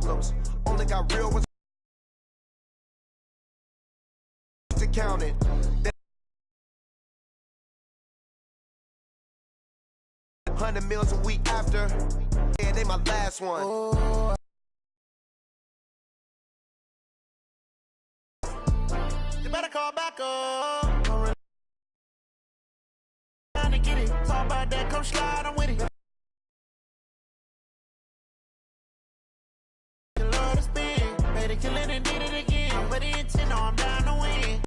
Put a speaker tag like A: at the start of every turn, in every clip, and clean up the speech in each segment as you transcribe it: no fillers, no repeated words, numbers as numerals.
A: problems. Only got real ones to count it. 100 meals a week after. Yeah, they my last one. Oh. You better call back up. Trying to get it. Talk about that, come slide, I'm with it. You love to spin. Better kill it and did it again. But the intent, no, I'm down to win.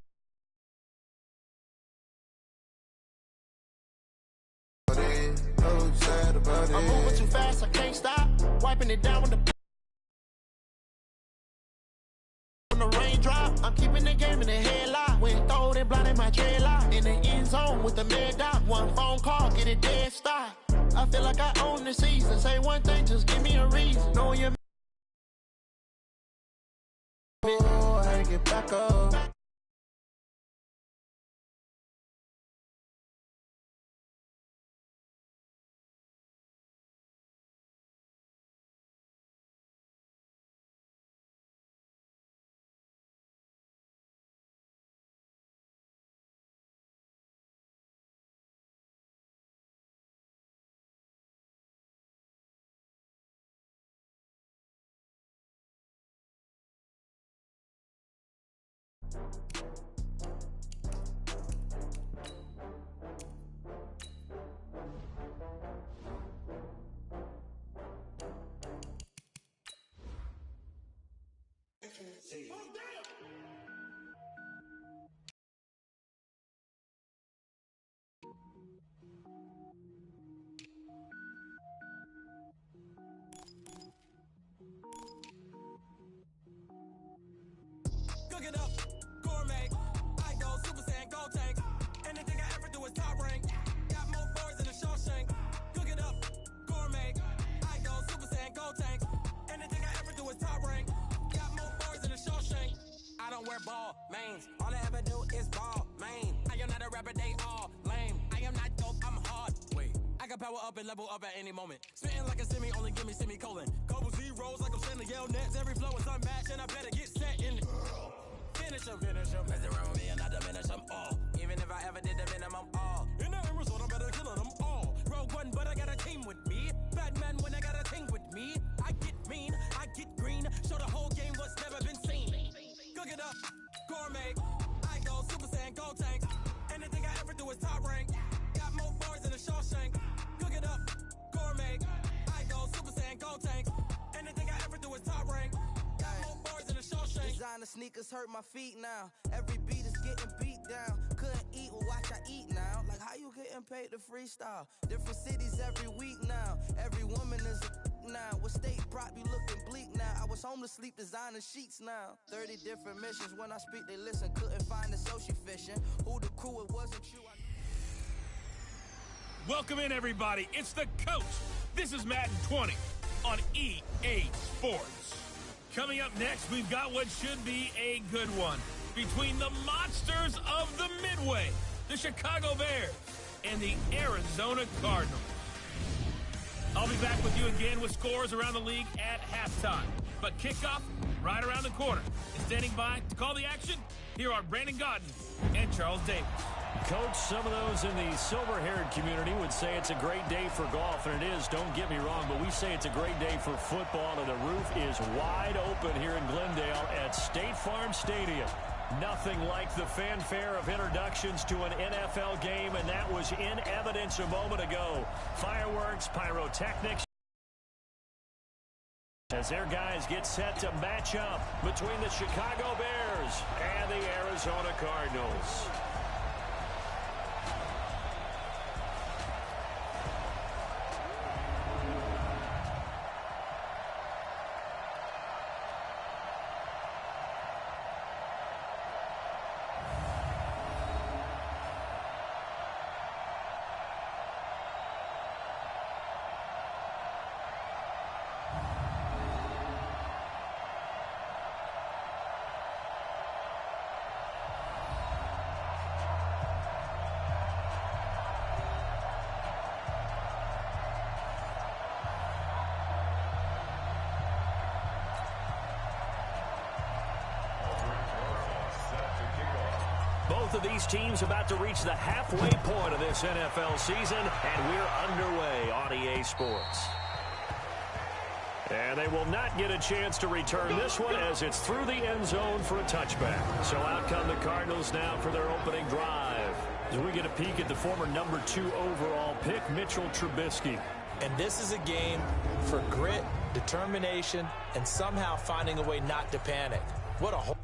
A: I'm moving too fast, I can't stop. Wiping it down with the raindrop. I'm keeping the game in the headlock. When throw it blind in my dreadlock. In the end zone with the mid dot. One phone call, get it dead stop. I feel like I own the season. Say one thing, just give me a reason. Knowing you. Oh, I had to get back up.
B: Cook it up, gourmet. I go Super Saiyan, go tank. Anything I ever do is top rank. Got more bars than a Shawshank. Cook it up, gourmet. I go Super Saiyan, go tank. Anything I ever do is top rank. Got more bars than a Shawshank. I don't wear ball mains. All I ever do is ball main. I am not a rapper, they all lame. I am not dope, I'm hard. Wait, I can power up and level up at any moment. Spitting like a semi, only give me semicolon. Couple zeros like I'm sending yell nets. Every flow is unmatched and I better get set in. Finish them, mess around with me and I diminish them all. Even if I ever did the minimum all. In the end result, I'm better killing them all. Rogue One, but I got a team with me. Batman when I got a thing with me. I get mean, I get green. Show the whole game what's never been seen. Cook it up, gourmet. I go Super Saiyan, go tank. Anything I ever do is top rank. Got more bars than a Shawshank. Cook it up, gourmet. I go Super Saiyan, go tank. Anything I ever do is top rank. Designer sneakers hurt my feet now. Every beat is getting beat down. Couldn't eat, well watch I eat now. Like how you getting paid to freestyle? Different cities every week now. Every woman is a now. With state prop you looking bleak now. I was home to sleep designer sheets now. 30 different missions. When I speak they listen. Couldn't find it so she fishing. Who the crew it wasn't you.
C: Welcome in everybody. It's the coach. This is Madden 20 on EA Sports. Coming up next, we've got what should be a good one between the monsters of the Midway, the Chicago Bears, and the Arizona Cardinals. I'll be back with you again with scores around the league at halftime. But kickoff right around the corner. And standing by to call the action, here are Brandon Godden and Charles Davis.
D: Coach, some of those in the silver-haired community would say it's a great day for golf, and it is, don't get me wrong, but we say it's a great day for football, and the roof is wide open here in Glendale at State Farm Stadium. Nothing like the fanfare of introductions to an NFL game, and that was in evidence a moment ago. Fireworks, pyrotechnics, as their guys get set to match up between the Chicago Bears and the Arizona Cardinals. Both of these teams about to reach the halfway point of this NFL season, and we're underway on EA Sports. And they will not get a chance to return this one as it's through the end zone for a touchback. So out come the Cardinals now for their opening drive. As we get a peek at the former number 2 overall pick, Mitchell Trubisky.
E: And this is a game for grit, determination, and somehow finding a way not to panic. What a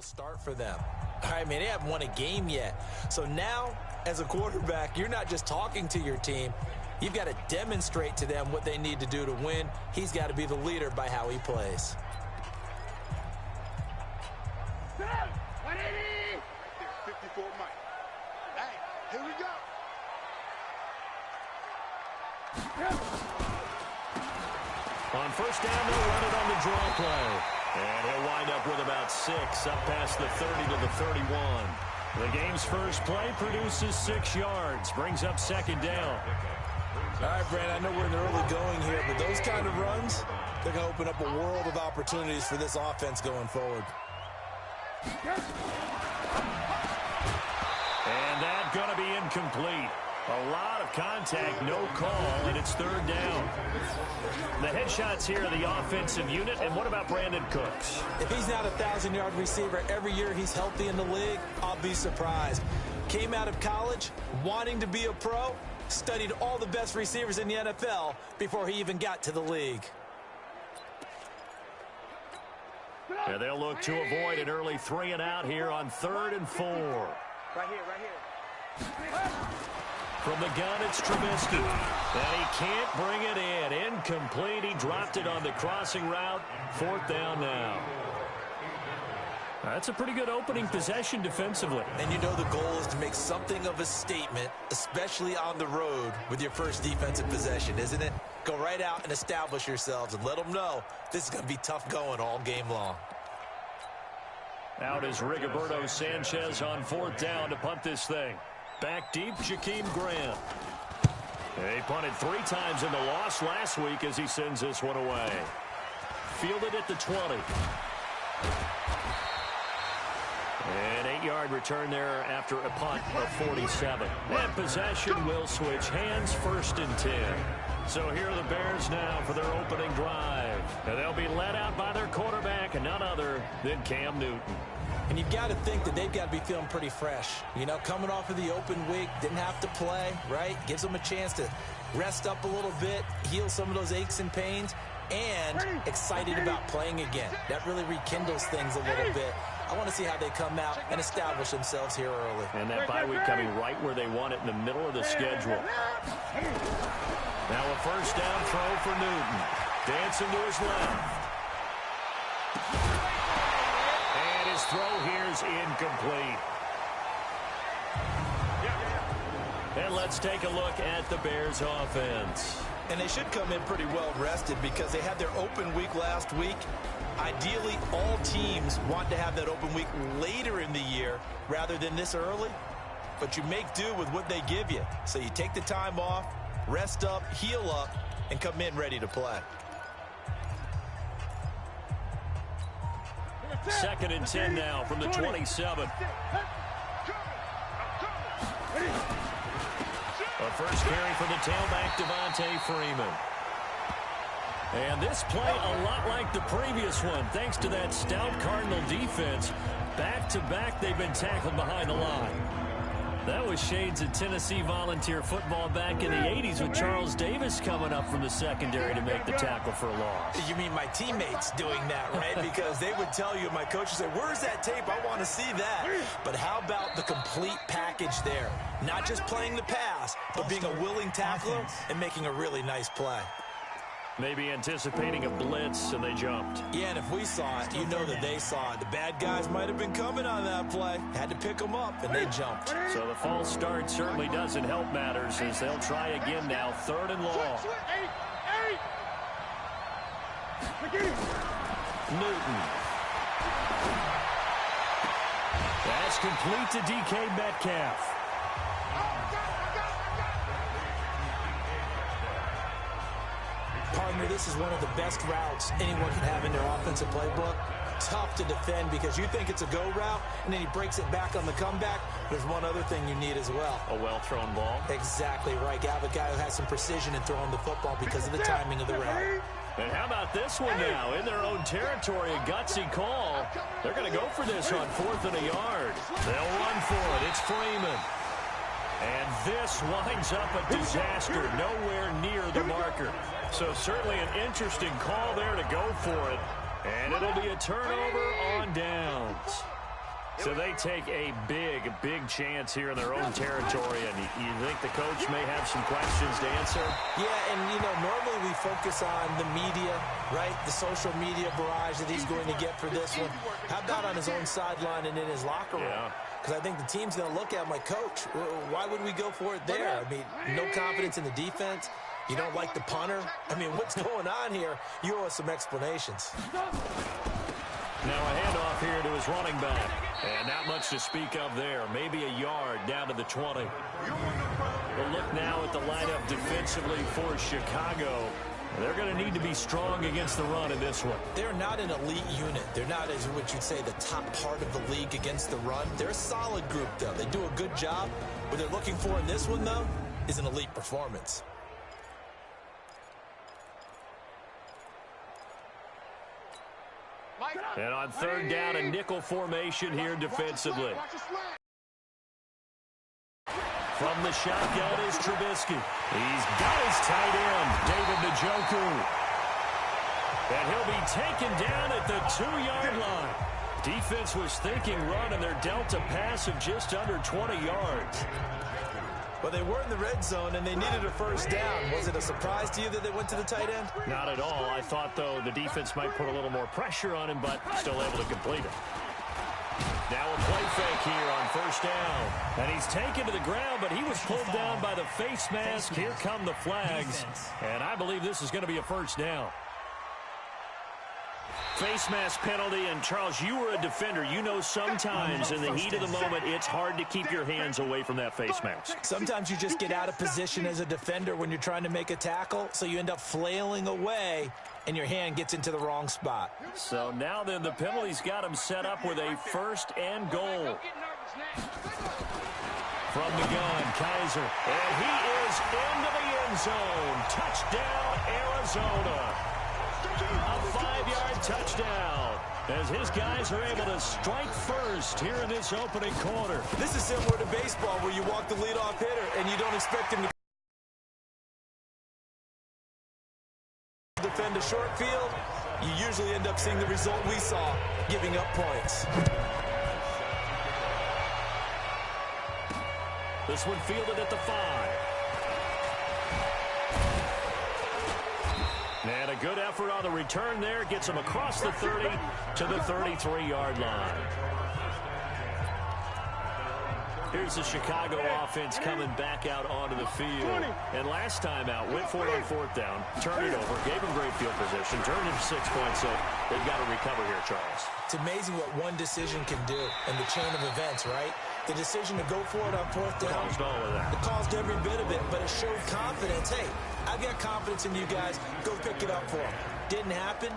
E: start for them. I mean, they haven't won a game yet. So now, as a quarterback, you're not just talking to your team. You've got to demonstrate to them what they need to do to win. He's got to be the leader by how he plays.
F: 54 Mike. Hey, here we go.
D: On first down, they'll run it on the draw play. And he'll wind up with about 6, up past the 30 to the 31. The game's first play produces 6 yards, brings up second down.
E: All right, Brandon, I know we're in the early going here, but those kind of runs, they're going to open up a world of opportunities for this offense going forward.
D: And that's going to be incomplete. A lot of contact, no call, and it's third down. The headshots here are the offensive unit, and what about Brandon Cooks?
E: If he's not a 1,000-yard receiver every year he's healthy in the league, I'll be surprised. Came out of college wanting to be a pro, studied all the best receivers in the NFL before he even got to the league.
D: And they'll look to avoid an early 3 and out here on 3rd and 4.
F: Right here.
D: From the gun, it's Trubisky. And he can't bring it in. Incomplete. He dropped it on the crossing route. 4th down now. That's a pretty good opening possession defensively.
E: And you know the goal is to make something of a statement, especially on the road with your first defensive possession, isn't it? Go right out and establish yourselves and let them know this is going to be tough going all game long.
D: Out is Rigoberto Sanchez on 4th down to punt this thing. Back deep, Jakeem Grant. He punted 3 times in the loss last week as he sends this one away. Fielded at the 20. An 8-yard return there after a punt of 47. And possession will switch hands, 1st and 10. So here are the Bears now for their opening drive. And they'll be led out by their quarterback and none other than Cam Newton.
E: And you've got to think that they've got to be feeling pretty fresh. You know, coming off of the open week, didn't have to play, right? Gives them a chance to rest up a little bit, heal some of those aches and pains, and excited about playing again. That really rekindles things a little bit. I want to see how they come out and establish themselves here early.
D: And that bye week coming right where they want it in the middle of the schedule. Now a first down throw for Newton. Dancing to his left. And his throw here is incomplete. And let's take a look at the Bears offense.
E: And they should come in pretty well rested because they had their open week last week. Ideally, all teams want to have that open week later in the year rather than this early. But you make do with what they give you. So you take the time off, rest up, heal up, and come in ready to play.
D: 2nd and 10 now from the 27. A first carry for the tailback, Devontae Freeman. And this play a lot like the previous one, thanks to that stout Cardinal defense. Back-to-back, they've been tackled behind the line. That was shades of Tennessee volunteer football back in the 80s with Charles Davis coming up from the secondary to make the tackle for a loss.
E: You mean my teammates doing that, right? Because they would tell you, my coach would say, where's that tape? I want to see that. But how about the complete package there? Not just playing the pass, but being a willing tackler and making a really nice play.
D: Maybe anticipating a blitz, and they jumped.
E: Yeah, and if we saw it, you know that they saw it. The bad guys might have been coming on that play. Had to pick them up, and they jumped.
D: So the false start certainly doesn't help matters as they'll try again now, 3rd and long. Newton. That's complete to DK Metcalf.
E: Partner, this is one of the best routes anyone can have in their offensive playbook. Tough to defend because you think it's a go route, and then he breaks it back on the comeback. There's one other thing you need as well.
D: A well-thrown ball.
E: Exactly right. You have a guy who has some precision in throwing the football because of the timing of the route.
D: And how about this one now? In their own territory, a gutsy call. They're going to go for this on 4th and a yard. They'll run for it. It's Freeman. And this winds up a disaster, nowhere near the marker. So certainly an interesting call there to go for it. And it'll be a turnover on downs. So they take a big chance here in their own territory. And you think the coach may have some questions to answer?
E: Yeah, and, normally we focus on the media, right? The social media barrage that he's going to get for this one. How about on his own sideline and in his locker room?
D: Yeah.
E: Because I think the team's going to look at him like, Coach, why would we go for it there? I mean, no confidence in the defense. You don't like the punter? I mean, what's going on here? You owe us some explanations.
D: Now a handoff here to his running back. And not much to speak of there. Maybe a yard down to the 20. We'll look now at the lineup defensively for Chicago. They're going to need to be strong against the run in this one.
E: They're not an elite unit. They're not, as what you'd say, the top part of the league against the run. They're a solid group, though. They do a good job. What they're looking for in this one, though, is an elite performance.
D: And on 3rd down, a nickel formation here defensively. From the shotgun is Trubisky. He's got his tight end, David Njoku. And he'll be taken down at the 2-yard line. Defense was thinking run, and they're dealt a pass of just under 20 yards.
E: Well, they were in the red zone, and they needed a first down. Was it a surprise to you that they went to the tight end?
D: Not at all. I thought, though, the defense might put a little more pressure on him, but still able to complete it. Now a play fake here on 1st down. And he's taken to the ground, but he was pulled down by the face mask. Here come the flags. And I believe this is going to be a 1st down. Face mask penalty, and Charles, you were a defender. You know sometimes in the heat of the moment, it's hard to keep your hands away from that face mask.
E: Sometimes you just get out of position as a defender when you're trying to make a tackle, so you end up flailing away, and your hand gets into the wrong spot.
D: So now then, the penalty's got him set up with a 1st and goal. From the gun, Kaiser, and he is into the end zone. Touchdown, Arizona. A 5-yard touchdown as his guys are able to strike first here in this opening quarter.
E: This is similar to baseball where you walk the leadoff hitter and you don't expect him to defend a short field. You usually end up seeing the result we saw, giving up points.
D: This one fielded at the 5. And a good effort on the return there. Gets him across the 30 to the 33-yard line. Here's the Chicago offense coming back out onto the field. And last time out, went for it on 4th down, turned it over, gave him great field position, turned it to 6 points, so they've got to recover here, Charles.
E: It's amazing what one decision can do in the chain of events, right? The decision to go for it on 4th down.
D: Caused all of that.
E: It caused every bit of it, but it showed confidence. Hey, I've got confidence in you guys. Go pick it up for them. Didn't happen.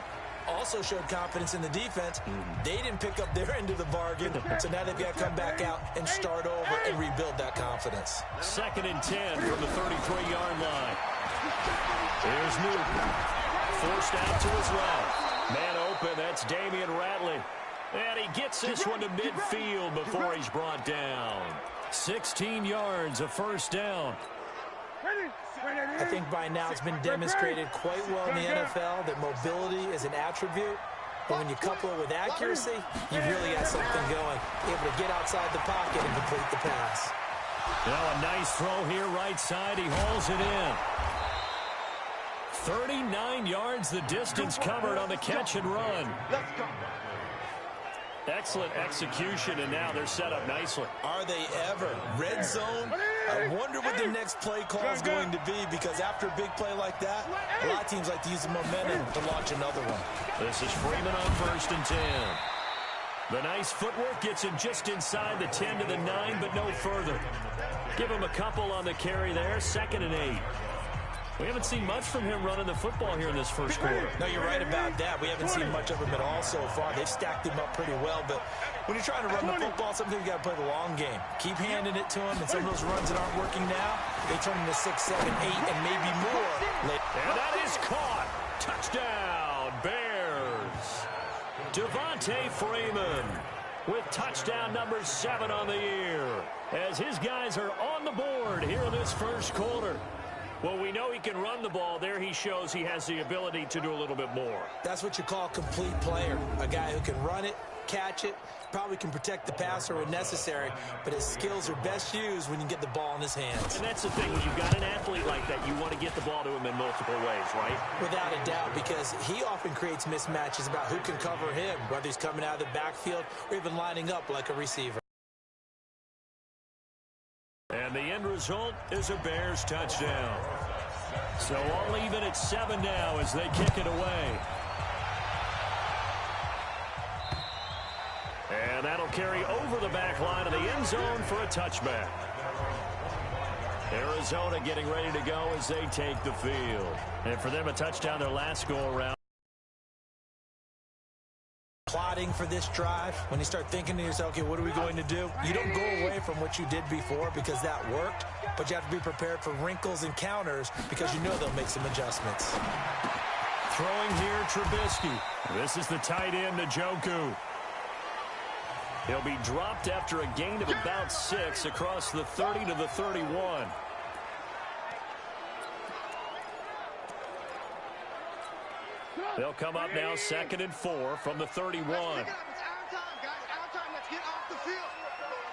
E: Also showed confidence in the defense. They didn't pick up their end of the bargain, so now they've got to come back out and start over and rebuild that confidence.
D: 2nd and 10 from the 33-yard line. Here's Newton. Forced out to his left. Man open, that's Damian Ratley. And he gets this one to midfield before he's brought down. 16 yards, a 1st down.
E: I think by now it's been demonstrated quite well in the NFL that mobility is an attribute. But when you couple it with accuracy, you've really got something going. Able to get outside the pocket and complete the pass.
D: Now a nice throw here right side. He hauls it in. 39 yards the distance covered on the catch and run. Excellent execution, and now they're set up nicely.
E: Are they ever? Red zone, I wonder what the next play call is going to be, because after a big play like that, a lot of teams like to use the momentum to launch another one.
D: This is Freeman on 1st and 10. The nice footwork gets him just inside the 10 to the 9, but no further. Give him a couple on the carry there, 2nd and 8. We haven't seen much from him running the football here in this first quarter.
E: No, you're right about that. We haven't seen much of him at all so far. They've stacked him up pretty well, but when you're trying to run the football, sometimes you got to play the long game. Keep handing it to him, and some of those runs that aren't working now, they turn into 6, 7, 8, and maybe more later.
D: And that is caught. Touchdown, Bears. Devontae Freeman with touchdown number 7 on the year, as his guys are on the board here in this first quarter. Well, we know he can run the ball. There he shows he has the ability to do a little bit more.
E: That's what you call a complete player, a guy who can run it, catch it, probably can protect the passer when necessary, but his skills are best used when you get the ball in his hands.
D: And that's the thing. When you've got an athlete like that, you want to get the ball to him in multiple ways, right?
E: Without a doubt, because he often creates mismatches about who can cover him, whether he's coming out of the backfield or even lining up like a receiver.
D: And the end result is a Bears touchdown. So all even at 7 now as they kick it away. And that'll carry over the back line of the end zone for a touchback. Arizona getting ready to go as they take the field. And for them, a touchdown their last go-around.
E: Plotting for this drive, when you start thinking to yourself, okay, what are we going to do? You don't go away from what you did before because that worked, but you have to be prepared for wrinkles and counters because you know they'll make some adjustments.
D: Throwing here, Trubisky. This is the tight end, Njoku. He'll be dropped after a gain of about 6 across the 30 to the 31. They'll come up now 2nd and 4 from the 31.
F: It's our time, guys. Our time. Let's get off the field.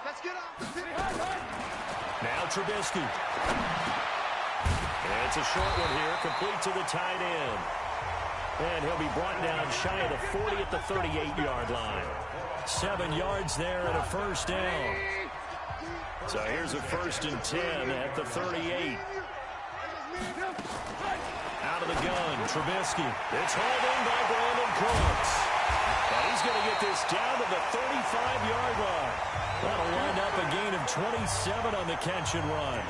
F: Let's get off the field.
D: Now Trubisky. And it's a short one here, complete to the tight end. And he'll be brought down shy of the 40 at the 38-yard line. 7 yards there and a first down. So here's a 1st and 10 at the 38. Out of the gun, Trubisky. It's hauled in by Brandon Cooks. And he's going to get this down to the 35-yard line. That'll wind up a gain of 27 on the catch and run.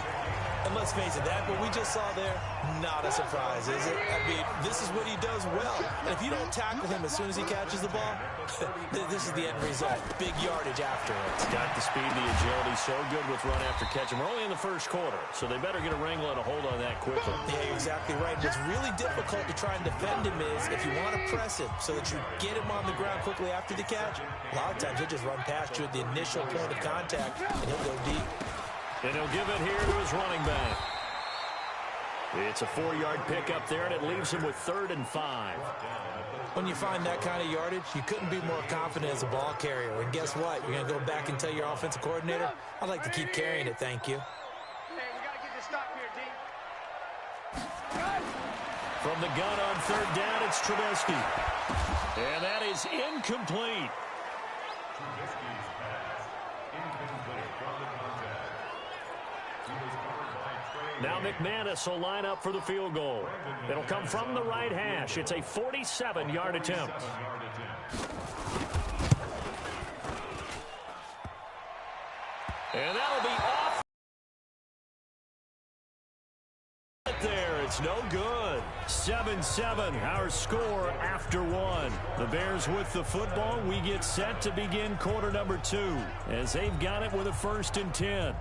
E: And let's face it, that what we just saw there, not a surprise, is it? I mean, this is what he does well. And if you don't tackle him as soon as he catches the ball, this is the end result. Big yardage after it.
D: Got the speed, the agility, so good with run after catch. And we're only in the first quarter, so they better get a wrangle and a hold on that quickly.
E: Yeah, you're exactly right. What's really difficult to try and defend him is if you want to press him so that you get him on the ground quickly after the catch, a lot of times he'll just run past you at the initial point of contact, and he'll go deep.
D: And he'll give it here to his running back. It's a 4-yard pickup there, and it leaves him with 3rd and 5.
E: When you find that kind of yardage, you couldn't be more confident as a ball carrier. And guess what? You're going to go back and tell your offensive coordinator, I'd like to keep carrying it, thank you.
F: Hey, we got to get this stop here, D.
D: From the gun on 3rd down, it's Trubisky. And that is incomplete. Now McManus will line up for the field goal. It'll come from the right hash. It's a 47-yard attempt. And that'll be off. There, it's no good. 7-7, our score after 1. The Bears with the football. We get set to begin quarter number 2 as they've got it with a 1st and 10.